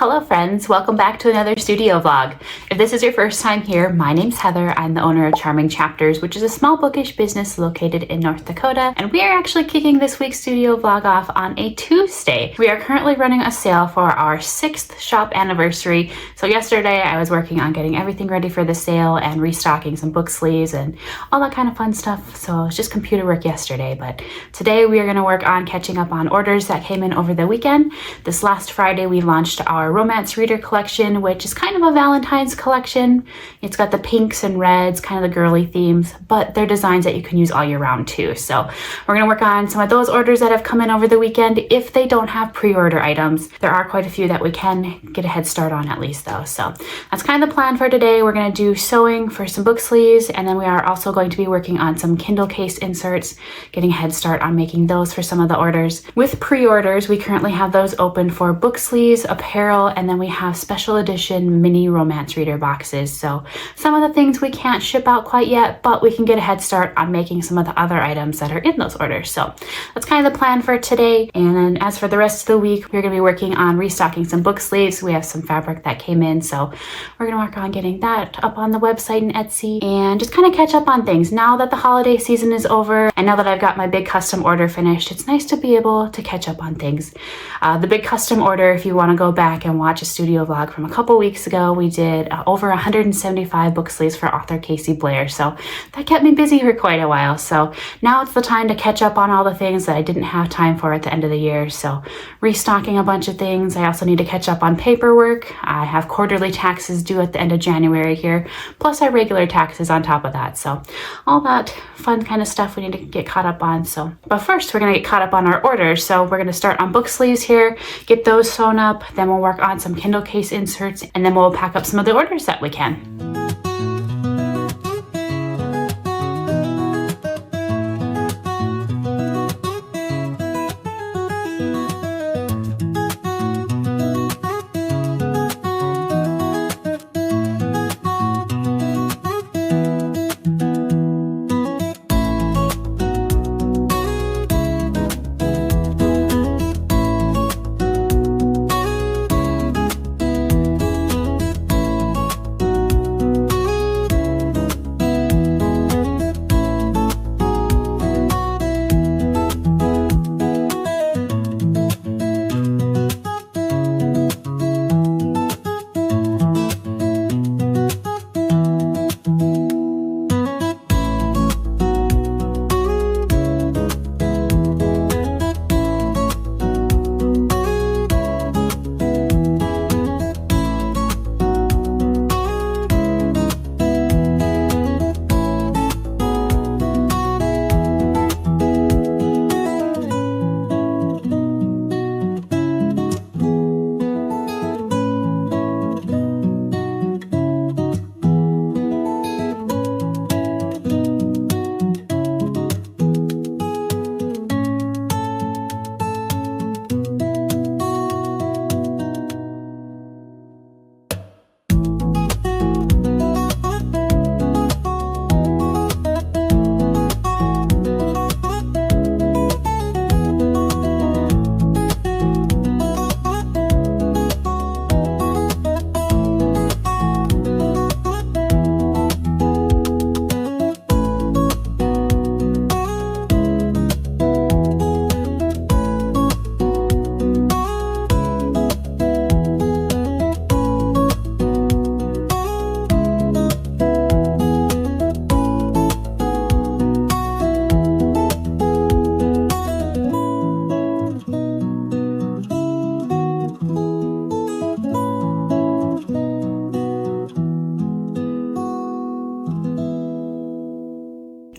Hello friends, welcome back to another studio vlog. If this is your first time here, my name's Heather. I'm the owner of Charming Chapters, which is a small bookish business located in North Dakota. And we are actually kicking this week's studio vlog off on a Tuesday. We are currently running a sale for our 6th shop anniversary. So yesterday I was working on getting everything ready for the sale and restocking some book sleeves and all that kind of fun stuff. So it was just computer work yesterday, but today we are going to work on catching up on orders that came in over the weekend. This last Friday we launched our romance reader collection, which is kind of a Valentine's collection. It's got the pinks and reds, kind of the girly themes, but they're designs that you can use all year round too. So we're going to work on some of those orders that have come in over the weekend. If they don't have pre-order items, there are quite a few that we can get a head start on at least though. So that's kind of the plan for today. We're going to do sewing for some book sleeves, and then we are also going to be working on some Kindle case inserts, getting a head start on making those for some of the orders. With pre-orders, we currently have those open for book sleeves, apparel, and then we have special edition mini romance reader boxes. So some of the things we can't ship out quite yet, but we can get a head start on making some of the other items that are in those orders. So that's kind of the plan for today. And then as for the rest of the week, we're going to be working on restocking some book sleeves. We have some fabric that came in, so we're going to work on getting that up on the website and Etsy and just kind of catch up on things. Now that the holiday season is over and now that I've got my big custom order finished, it's nice to be able to catch up on things. The big custom order, if you want to go back and watch a studio vlog from a couple weeks ago, we did over 175 book sleeves for author Casey Blair. So that kept me busy for quite a while. So now it's the time to catch up on all the things that I didn't have time for at the end of the year. So restocking a bunch of things. I also need to catch up on paperwork. I have quarterly taxes due at the end of January here, plus our regular taxes on top of that. So all that fun kind of stuff we need to get caught up on. So, but first we're going to get caught up on our orders. So we're going to start on book sleeves here, get those sewn up, then we'll work on some Kindle case inserts, and then we'll pack up some of the orders that we can.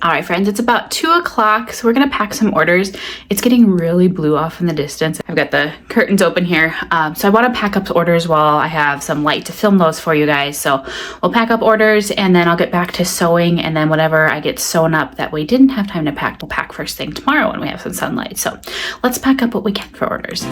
All right, friends, it's about 2 o'clock, so we're gonna pack some orders. It's getting really blue off in the distance. I've got the curtains open here, so I wanna pack up orders while I have some light to film those for you guys. So we'll pack up orders and then I'll get back to sewing, and then whatever I get sewn up that we didn't have time to pack, we'll pack first thing tomorrow when we have some sunlight. So let's pack up what we can for orders.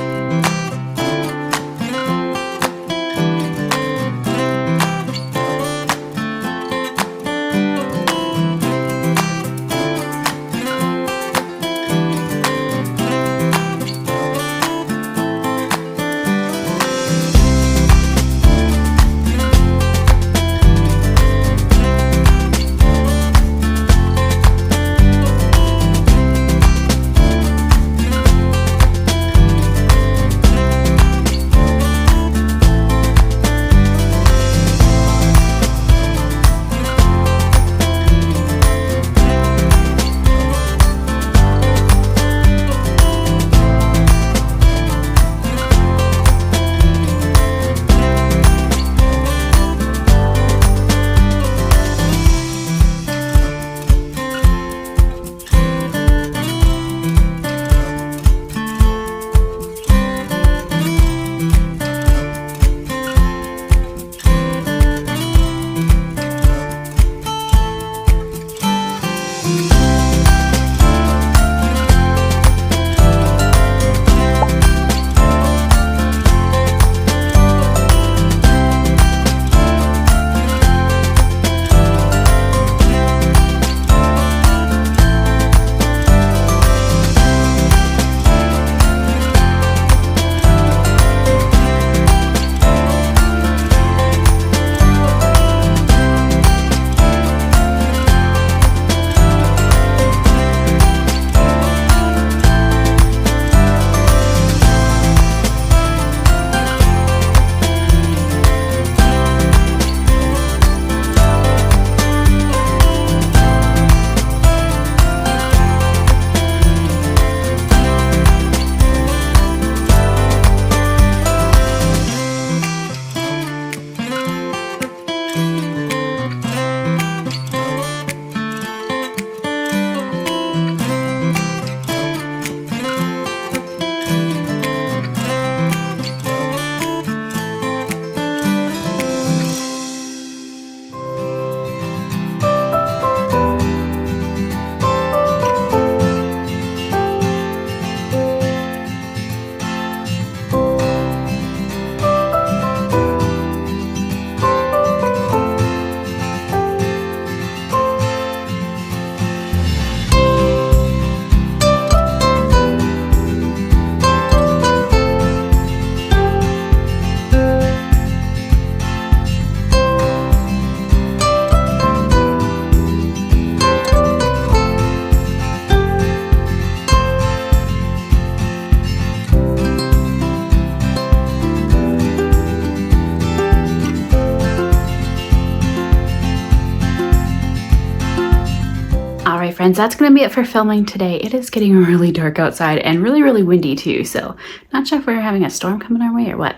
friends, that's going to be it for filming today. It is getting really dark outside and really, really windy too. So not sure if we're having a storm coming our way or what.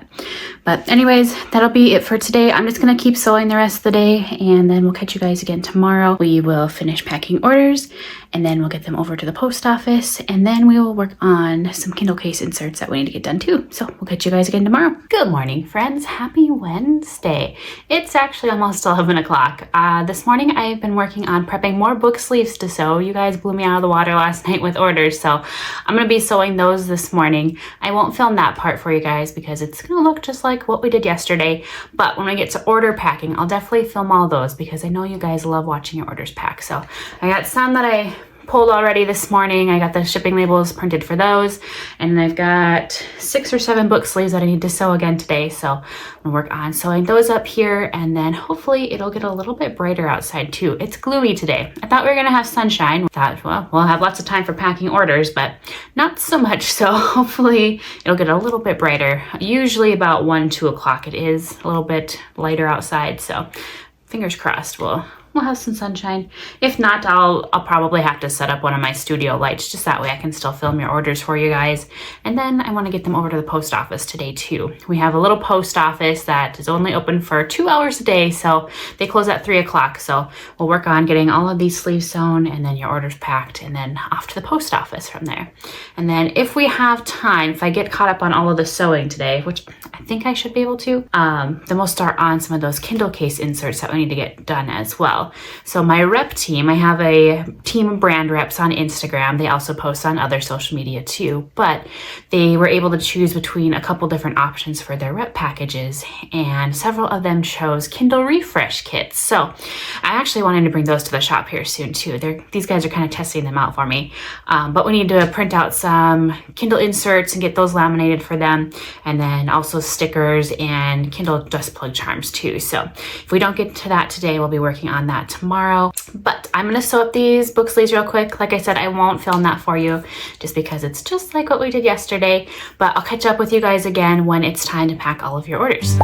But anyways, that'll be it for today. I'm just going to keep sewing the rest of the day and then we'll catch you guys again tomorrow. We will finish packing orders and then we'll get them over to the post office and then we will work on some Kindle case inserts that we need to get done too. So we'll catch you guys again tomorrow. Good morning, friends. Happy Wednesday. It's actually almost 11 o'clock. This morning I've been working on prepping more book sleeves to sew. You guys blew me out of the water last night with orders, so I'm going to be sewing those this morning. I won't film that part for you guys because it's going to look just like what we did yesterday, but when I get to order packing, I'll definitely film all those because I know you guys love watching your orders pack. So I got some that I pulled already this morning. I got the shipping labels printed for those, and I've got 6 or 7 book sleeves that I need to sew again today, so I'm gonna work on sewing those up here, and then hopefully it'll get a little bit brighter outside too. It's gloomy today. I thought we were gonna have sunshine. I thought, well, we'll have lots of time for packing orders, but not so much, so hopefully it'll get a little bit brighter. Usually about 1-2 o'clock it is a little bit lighter outside, so fingers crossed we'll have some sunshine. If not, I'll probably have to set up one of my studio lights, just that way I can still film your orders for you guys. And then I want to get them over to the post office today too. We have a little post office that is only open for 2 hours a day, so they close at 3 o'clock. So we'll work on getting all of these sleeves sewn and then your orders packed and then off to the post office from there. And then if we have time, if I get caught up on all of the sewing today, which I think I should be able to, then we'll start on some of those Kindle case inserts that we need to get done as well. So my rep team, I have a team of brand reps on Instagram. They also post on other social media too, but they were able to choose between a couple different options for their rep packages, and several of them chose Kindle refresh kits. So I actually wanted to bring those to the shop here soon too. These guys are kind of testing them out for me, but we need to print out some Kindle inserts and get those laminated for them, and then also stickers and Kindle dust plug charms too. So if we don't get to that today, we'll be working on that tomorrow. But I'm gonna sew up these book sleeves real quick. Like I said, I won't film that for you just because it's just like what we did yesterday, but I'll catch up with you guys again when it's time to pack all of your orders.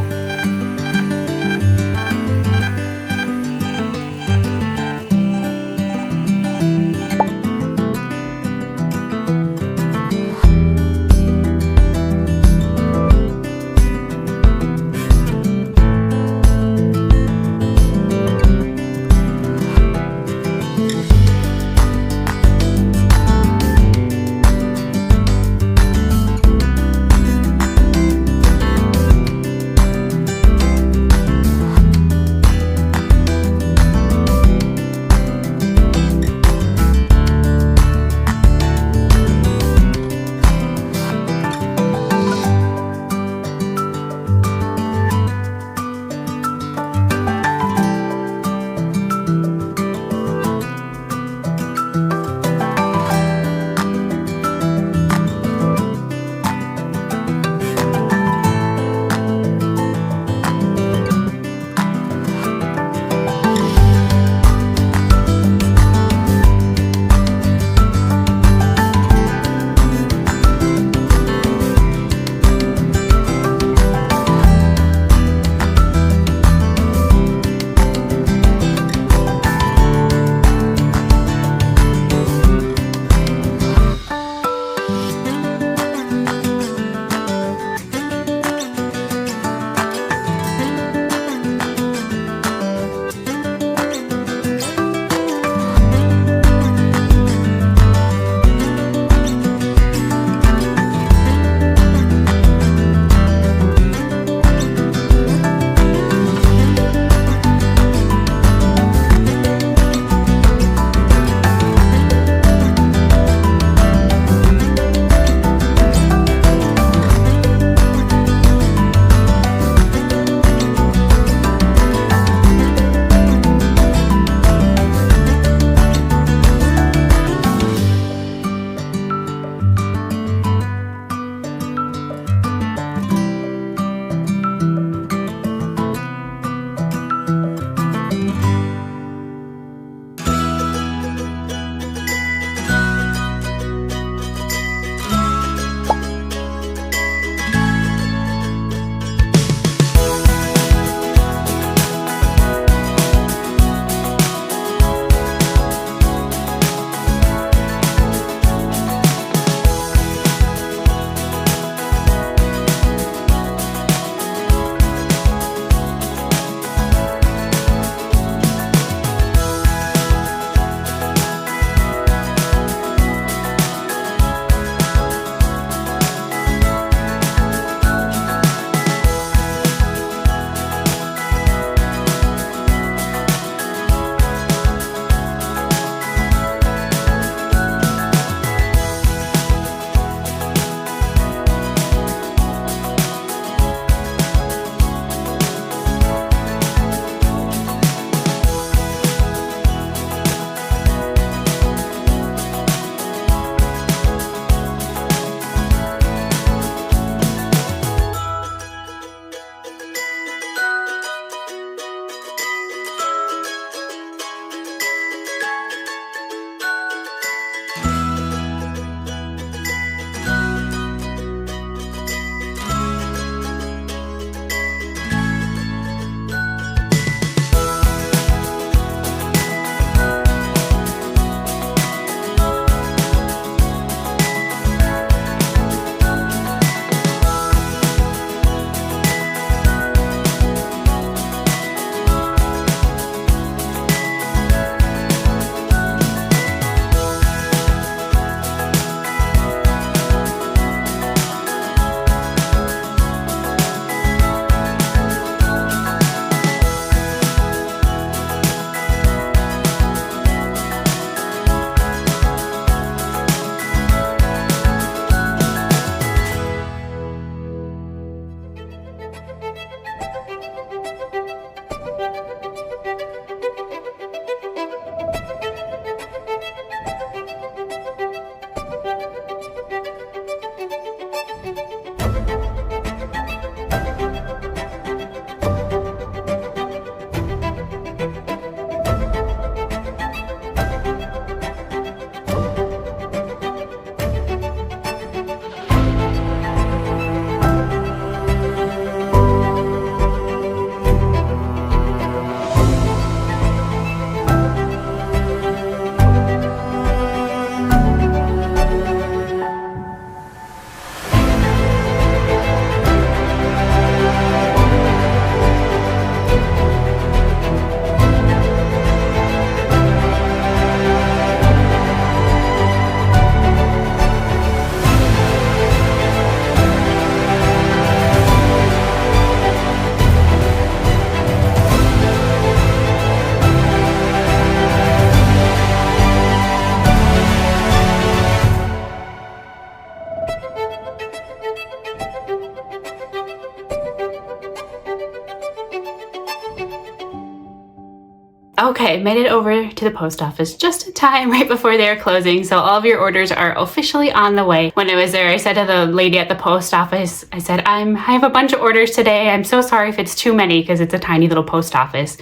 Okay, made it over to the post office just in time right before they were closing. So all of your orders are officially on the way. When I was there, I said to the lady at the post office, I said, I have a bunch of orders today. I'm so sorry if it's too many because it's a tiny little post office.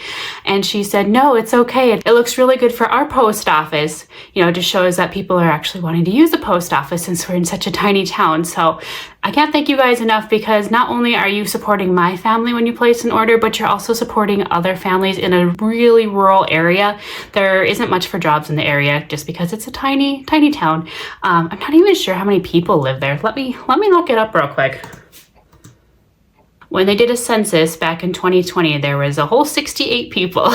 And she said, no, it's okay. It looks really good for our post office. You know, it just shows that people are actually wanting to use the post office since we're in such a tiny town. So I can't thank you guys enough, because not only are you supporting my family when you place an order, but you're also supporting other families in a really rural area. There isn't much for jobs in the area just because it's a tiny town. I'm not even sure how many people live there. Let me look it up real quick. When they did a census back in 2020, there was a whole 68 people.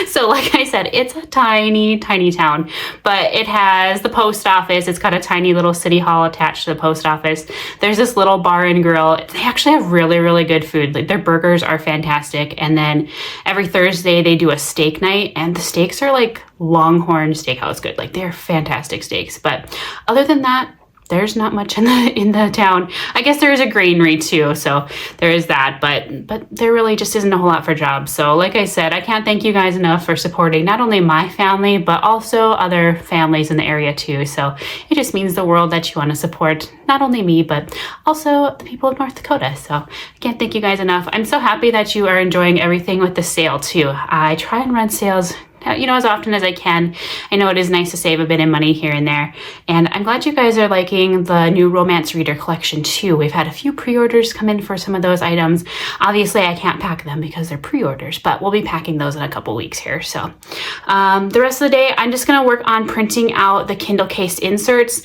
So like I said, it's a tiny town, but it has the post office. It's got a tiny little city hall attached to the post office. There's this little bar and grill. They actually have really good food. Like, their burgers are fantastic. And then every Thursday they do a steak night, and the steaks are like Longhorn Steakhouse good. Like, they're fantastic steaks. But other than that, there's not much in the town. I guess there is a granary too, so there is that, but there really just isn't a whole lot for jobs. So like I said, I can't thank you guys enough for supporting not only my family, but also other families in the area too. So it just means the world that you want to support not only me, but also the people of North Dakota. So I can't thank you guys enough. I'm so happy that you are enjoying everything with the sale too. I try and run sales, you know, as often as I can. I know it is nice to save a bit of money here and there. And I'm glad you guys are liking the new romance reader collection too. We've had a few pre-orders come in for some of those items. Obviously, I can't pack them because they're pre-orders, but we'll be packing those in a couple weeks here. So the rest of the day, I'm just going to work on printing out the Kindle case inserts.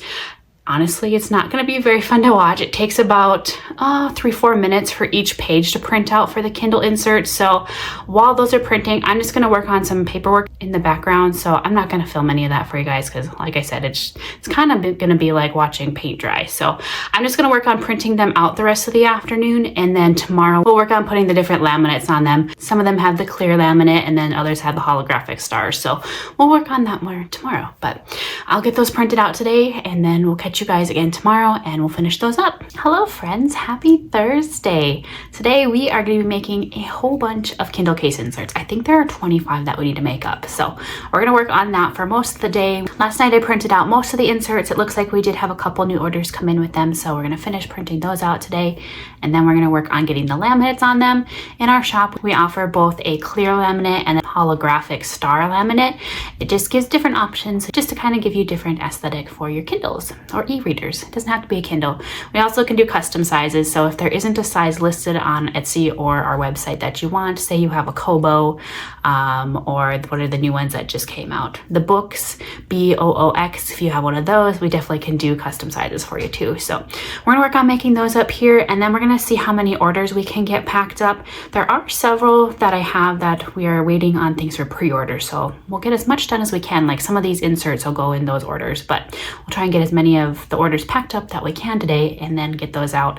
Honestly, it's not going to be very fun to watch. It takes about 3-4 minutes for each page to print out for the Kindle insert. So while those are printing, I'm just going to work on some paperwork in the background. So I'm not going to film any of that for you guys because, like I said, it's kind of going to be like watching paint dry. So I'm just going to work on printing them out the rest of the afternoon, and then tomorrow we'll work on putting the different laminates on them. Some of them have the clear laminate, and then others have the holographic stars. So we'll work on that more tomorrow. But I'll get those printed out today, and then we'll catch you guys again tomorrow and we'll finish those up. Hello friends, happy Thursday. Today we are going to be making a whole bunch of Kindle case inserts. I think there are 25 that we need to make up. So we're going to work on that for most of the day. Last night I printed out most of the inserts. It looks like we did have a couple new orders come in with them. So we're going to finish printing those out today. And then we're going to work on getting the laminates on them. In our shop, we offer both a clear laminate and a holographic star laminate. It just gives different options just to kind of give you different aesthetic for your Kindles or e-readers. It doesn't have to be a Kindle. We also can do custom sizes. So if there isn't a size listed on Etsy or our website that you want, say you have a Kobo or what are the new ones that just came out? The Books, BOOX. If you have one of those, we definitely can do custom sizes for you too. So we're gonna work on making those up here, and then we're gonna see how many orders we can get packed up. There are several that I have that we are waiting on things for pre-order. So we'll get as much done as we can. Like some of these inserts will go in those orders, but we'll try and get as many of the orders packed up that we can today and then get those out.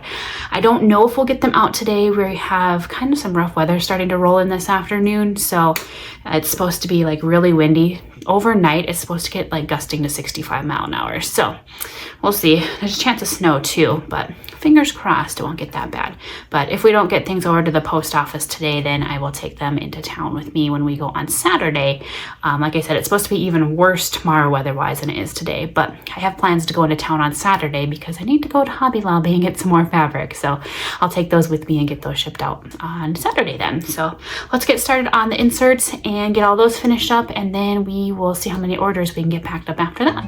I don't know if we'll get them out today. We have kind of some rough weather starting to roll in this afternoon. So it's supposed to be like really windy. Overnight, it's supposed to get like gusting to 65 mile an hour. So we'll see. There's a chance of snow too, but fingers crossed it won't get that bad. But if we don't get things over to the post office today, then I will take them into town with me when we go on Saturday. Like I said, it's supposed to be even worse tomorrow weather-wise than it is today, but I have plans to go into town on Saturday because I need to go to Hobby Lobby and get some more fabric. So I'll take those with me and get those shipped out on Saturday then. So let's get started on the inserts and get all those finished up, and then we will see how many orders we can get packed up after that.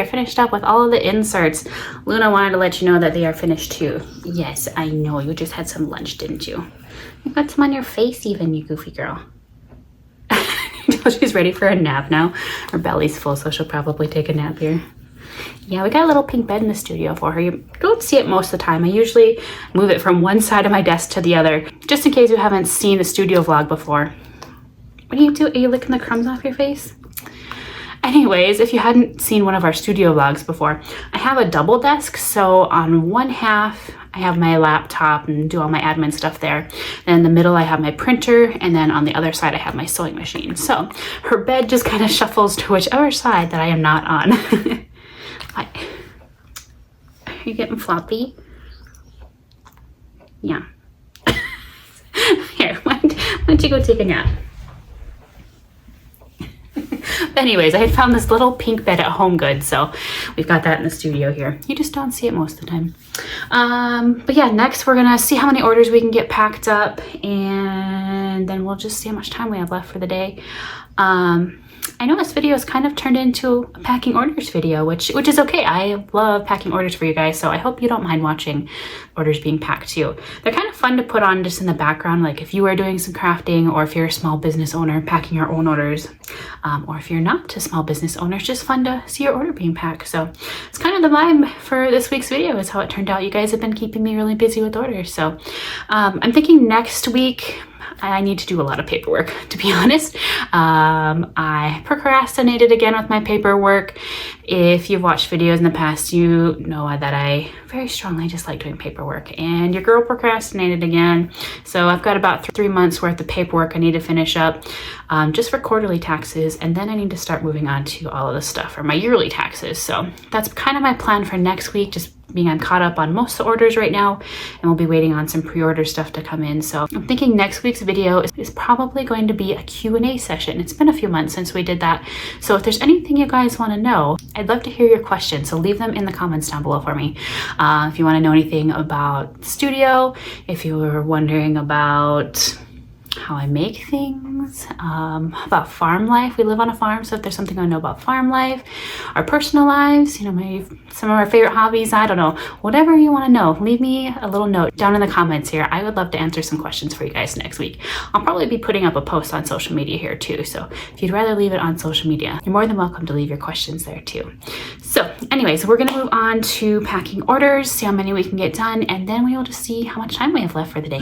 are finished up with all of the inserts. Luna wanted to let you know that they are finished too. Yes, I know. You just had some lunch, didn't you? You got some on your face even, you goofy girl. She's ready for a nap now. Her belly's full, so she'll probably take a nap here. Yeah, we got a little pink bed in the studio for her. You don't see it most of the time. I usually move it from one side of my desk to the other, just in case you haven't seen the studio vlog before. What do you do? Are you licking the crumbs off your face? Anyways, if you hadn't seen one of our studio vlogs before, I have a double desk. So on one half, I have my laptop and do all my admin stuff there. Then in the middle, I have my printer. And then on the other side, I have my sewing machine. So her bed just kind of shuffles to whichever side that I am not on. What? Are you getting floppy? Yeah. Here, why don't you go take a nap? Anyways, I had found this little pink bed at Home Goods, so we've got that in the studio here. You just don't see it most of the time. But yeah, next we're gonna see how many orders we can get packed up, and then we'll just see how much time we have left for the day. I know this video has kind of turned into a packing orders video, which is okay. I love packing orders for you guys, so I hope you don't mind watching orders being packed too. They're kind of fun to put on just in the background, like if you are doing some crafting, or if you're a small business owner packing your own orders, or if you're not a small business owner, it's just fun to see your order being packed. So it's kind of the vibe for this week's video is how it turned out. You guys have been keeping me really busy with orders, so I'm thinking next week I need to do a lot of paperwork, to be honest. I procrastinated again with my paperwork. If you've watched videos in the past, you know that I very strongly dislike doing paperwork, and your girl procrastinated again. So I've got about 3 months worth of paperwork I need to finish up just for quarterly taxes, and then I need to start moving on to all of the stuff for my yearly taxes. So that's kind of my plan for next week, just being I'm caught up on most of the orders right now, and we'll be waiting on some pre-order stuff to come in. So I'm thinking next week's video is probably going to be a Q&A session. It's been a few months since we did that. So if there's anything you guys want to know, I'd love to hear your questions. So leave them in the comments down below for me. If you want to know anything about the studio, if you were wondering about how I make things, about farm life. We live on a farm, so if there's something I know about farm life, our personal lives, you know, maybe some of our favorite hobbies, I don't know, whatever you want to know, leave me a little note down in the comments here. I would love to answer some questions for you guys next week. I'll probably be putting up a post on social media here too, so if you'd rather leave it on social media, you're more than welcome to leave your questions there too. So anyways, we're gonna move on to packing orders, see how many we can get done, and then we will just see how much time we have left for the day.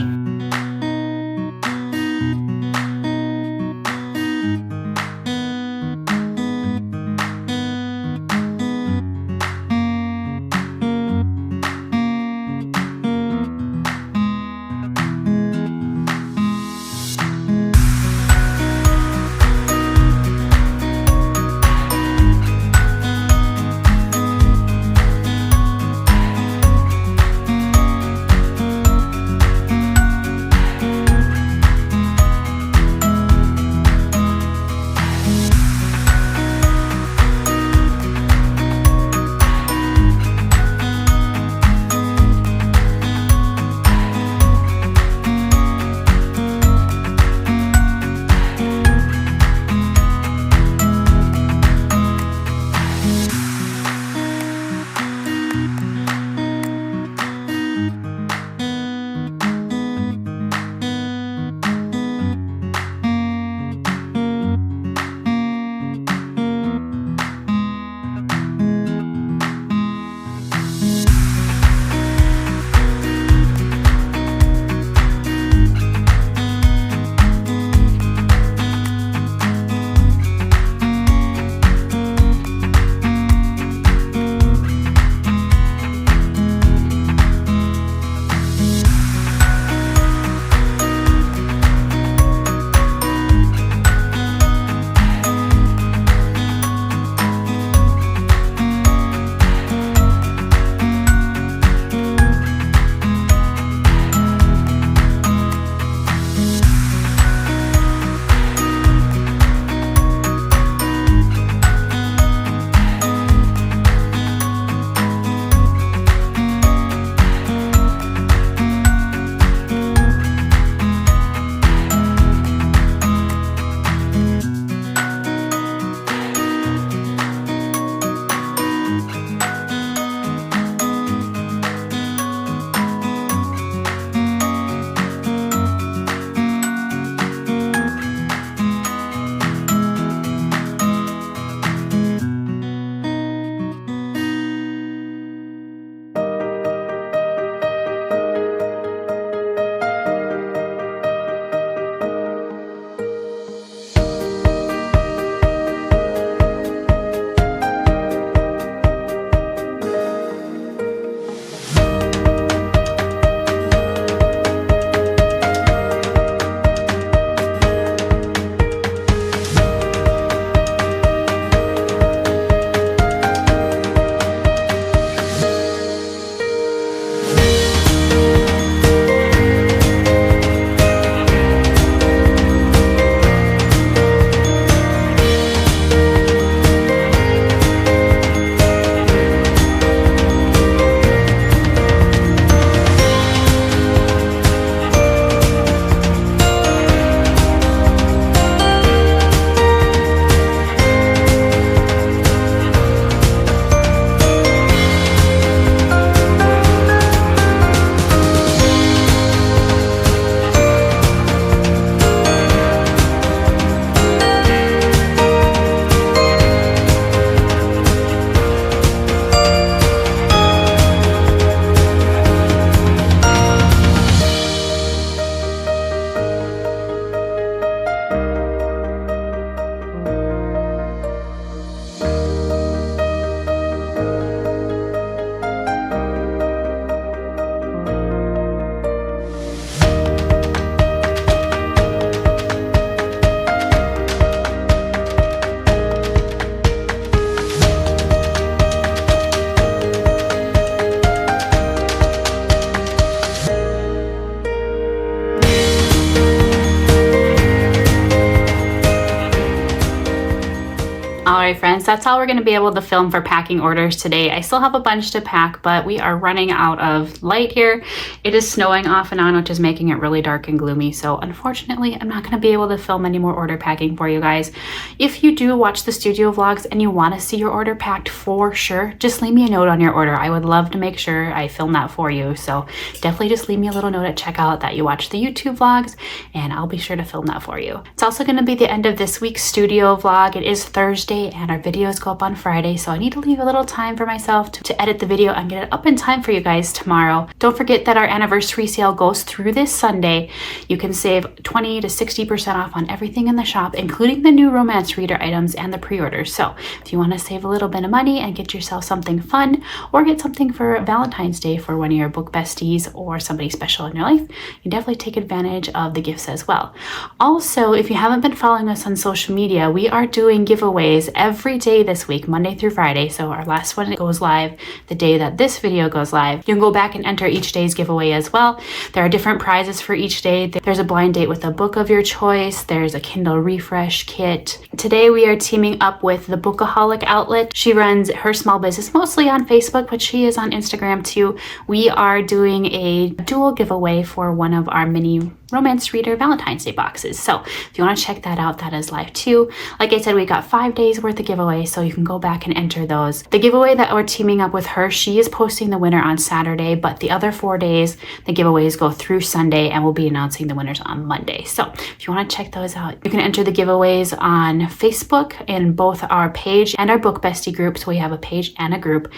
Alright friends, that's all we're going to be able to film for packing orders today. I still have a bunch to pack, but we are running out of light here. It is snowing off and on, which is making it really dark and gloomy. So unfortunately, I'm not going to be able to film any more order packing for you guys. If you do watch the studio vlogs and you want to see your order packed for sure, just leave me a note on your order. I would love to make sure I film that for you. So definitely just leave me a little note at checkout that you watch the YouTube vlogs and I'll be sure to film that for you. It's also going to be the end of this week's studio vlog. It is Thursday and our videos go up on Friday, so I need to leave a little time for myself to edit the video and get it up in time for you guys tomorrow. Don't forget that our anniversary sale goes through this Sunday. You can save 20 to 60% off on everything in the shop, including the new romance reader items and the pre-orders. So if you want to save a little bit of money and get yourself something fun or get something for Valentine's Day for one of your book besties or somebody special in your life, you definitely take advantage of the gifts as well. Also, if you haven't been following us on social media, we are doing giveaways every day this week, Monday through Friday. So our last one goes live the day that this video goes live. You can go back and enter each day's giveaway as well. There are different prizes for each day. There's a blind date with a book of your choice. There's a Kindle refresh kit. Today we are teaming up with the Bookaholic outlet. She runs her small business mostly on Facebook, but she is on Instagram too. We are doing a dual giveaway for one of our mini romance reader Valentine's Day boxes. So if you want to check that out, that is live too. Like I said, we got 5 days worth of giveaways, so you can go back and enter those. The giveaway that we're teaming up with her, she is posting the winner on Saturday, but the other 4 days, the giveaways go through Sunday and we'll be announcing the winners on Monday. So if you want to check those out, you can enter the giveaways on Facebook in both our page and our book bestie group. So we have a page and a group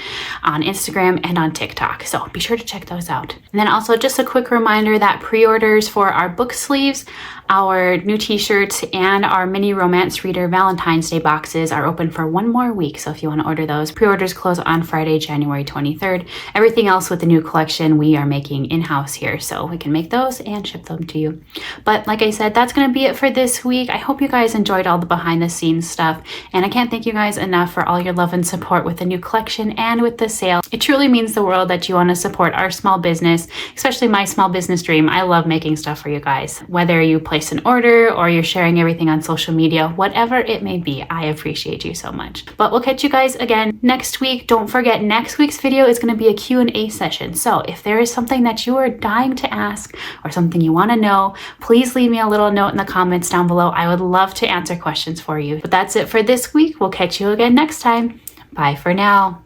on Instagram and on TikTok. So be sure to check those out. And then also just a quick reminder that pre-orders for our book sleeves, our new t-shirts, and our mini romance reader Valentine's Day boxes are open for 1 more week. So if you want to order those, pre-orders close on Friday, January 23rd. Everything else with the new collection we are making in-house here, so we can make those and ship them to you. But like I said, that's going to be it for this week. I hope you guys enjoyed all the behind the scenes stuff, and I can't thank you guys enough for all your love and support with the new collection and with the sale. It truly means the world that you want to support our small business, especially my small business dream. I love making stuff for you guys. Whether you place an order or you're sharing everything on social media, whatever it may be, I appreciate you so much. But we'll catch you guys again next week. Don't forget, next week's video is going to be a Q&A session. So if there is something that you are dying to ask or something you want to know, please leave me a little note in the comments down below. I would love to answer questions for you. But that's it for this week. We'll catch you again next time. Bye for now.